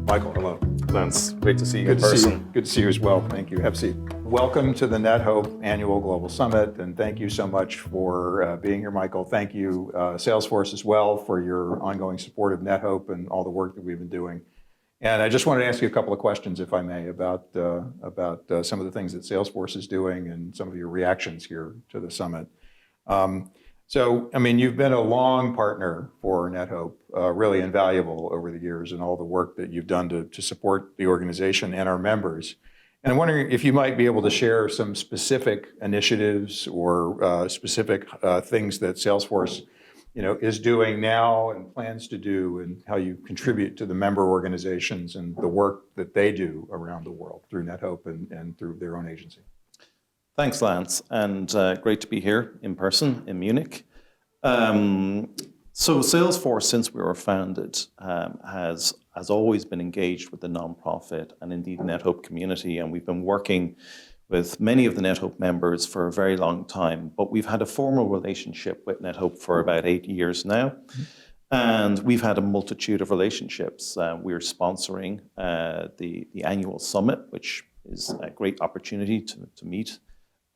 Michael, hello. Lance, great to see you Good in to see person. you. Good to see you as well. Thank you. Have a seat. Welcome to the NetHope Annual Global Summit, and thank you so much for being here, Michael. Thank you, Salesforce, as well, for your ongoing support of NetHope and all the work that we've been doing. And I just wanted to ask you a couple of questions, if I may, about some of the things that Salesforce is doing and some of your reactions here to the summit. You've been a long partner for NetHope, really invaluable over the years, and all the work that you've done to support the organization and our members. And I'm wondering if you might be able to share some specific initiatives or specific things that Salesforce, is doing now and plans to do, and how you contribute to the member organizations and the work that they do around the world through NetHope and through their own agency. Thanks, Lance, and great to be here in person in Munich. So Salesforce, since we were founded, has always been engaged with the nonprofit and indeed NetHope community, and we've been working with many of the NetHope members for a very long time. But we've had a formal relationship with NetHope for about 8 years now, and we've had a multitude of relationships. We're sponsoring the annual summit, which is a great opportunity to meet.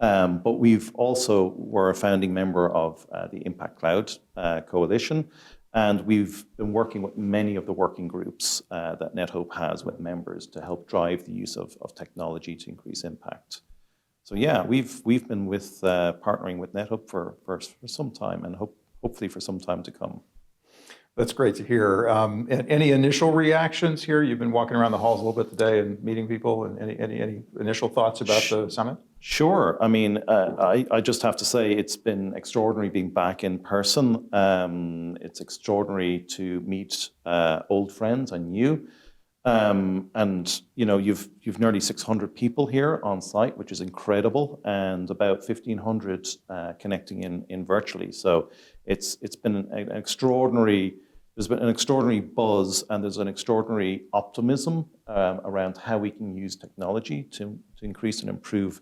But we've also were a founding member of the Impact Cloud Coalition, and we've been working with many of the working groups that NetHope has with members to help drive the use of technology to increase impact. So yeah, we've been with partnering with NetHope for some time, and hopefully for some time to come. That's great to hear. Any initial reactions here? You've been walking around the halls a little bit today and meeting people, and any initial thoughts about the summit? Sure. I just have to say it's been extraordinary being back in person. It's extraordinary to meet old friends and new. You've nearly 600 people here on site, which is incredible, and about 1,500 connecting in virtually. So it's been an extraordinary. There's been an extraordinary buzz, and there's an extraordinary optimism around how we can use technology to increase and improve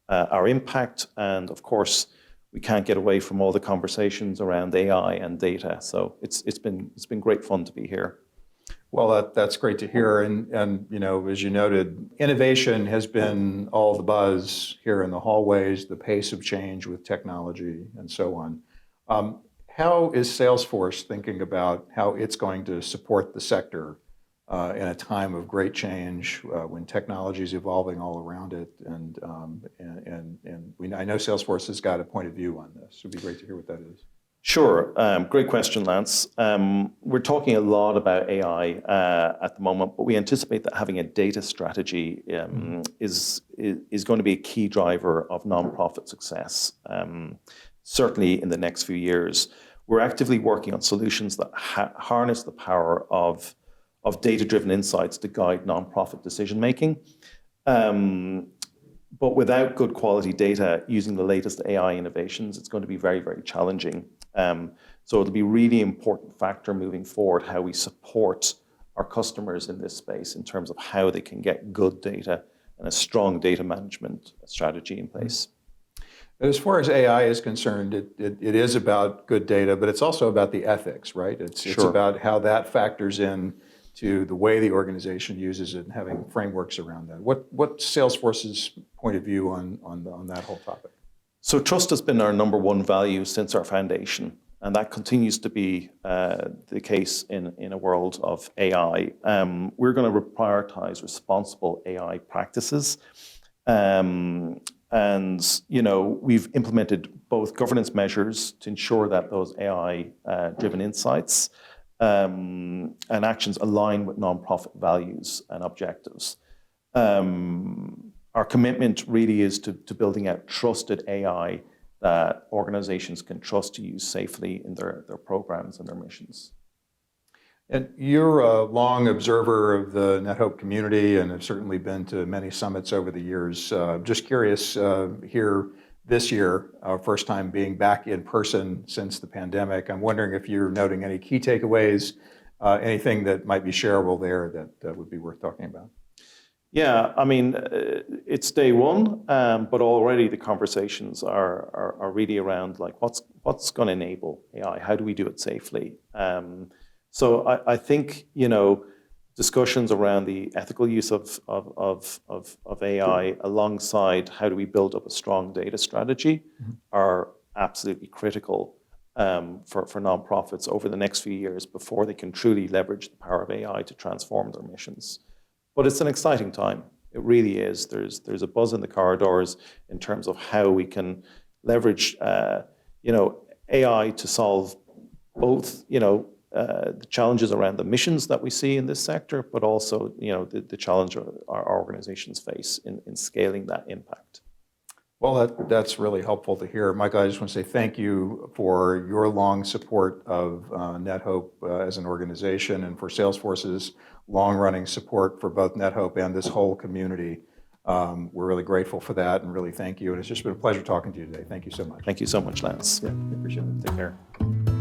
our impact. And of course, we can't get away from all the conversations around AI and data. So it's been great fun to be here. Well, that's great to hear. And as you noted, innovation has been all the buzz here in the hallways, the pace of change with technology and so on. How is Salesforce thinking about how it's going to support the sector in a time of great change when technology is evolving all around it? And I know Salesforce has got a point of view on this. It would be great to hear what that is. Sure. Great question, Lance. We're talking a lot about AI at the moment, but we anticipate that having a data strategy is going to be a key driver of nonprofit success, certainly in the next few years. We're actively working on solutions that harness the power of data-driven insights to guide nonprofit decision-making. But without good quality data using the latest AI innovations, it's going to be very, very challenging. So it'll be a really important factor moving forward how we support our customers in this space in terms of how they can get good data and a strong data management strategy in place. As far as AI is concerned, it is about good data, but it's also about the ethics, right? It's about how that factors in to the way the organization uses it and having frameworks around that. What's Salesforce's point of view on that whole topic? So trust has been our number one value since our foundation, and that continues to be the case in a world of AI. We're going to prioritize responsible AI practices. We've implemented both governance measures to ensure that those AI-driven insights and actions align with nonprofit values and objectives. Our commitment really is to building out trusted AI that organizations can trust to use safely in their programs and their missions. And you're a long observer of the NetHope community and have certainly been to many summits over the years. Just curious, here this year, our first time being back in person since the pandemic, I'm wondering if you're noting any key takeaways, anything that might be shareable there that would be worth talking about. Yeah, it's day one, but already the conversations are really around like what's going to enable AI? How do we do it safely? So I think discussions around the ethical use of AI alongside how do we build up a strong data strategy are absolutely critical for nonprofits over the next few years before they can truly leverage the power of AI to transform their missions. But it's an exciting time. It really is. There's a buzz in the corridors in terms of how we can leverage, AI to solve both, the challenges around the missions that we see in this sector, but also, the challenge our organizations face in scaling that impact. Well, that's really helpful to hear. Michael, I just want to say thank you for your long support of NetHope as an organization and for Salesforce's long-running support for both NetHope and this whole community. We're really grateful for that and really thank you. And it's just been a pleasure talking to you today. Thank you so much. Thank you so much, Lance. Yeah, I appreciate it. Take care.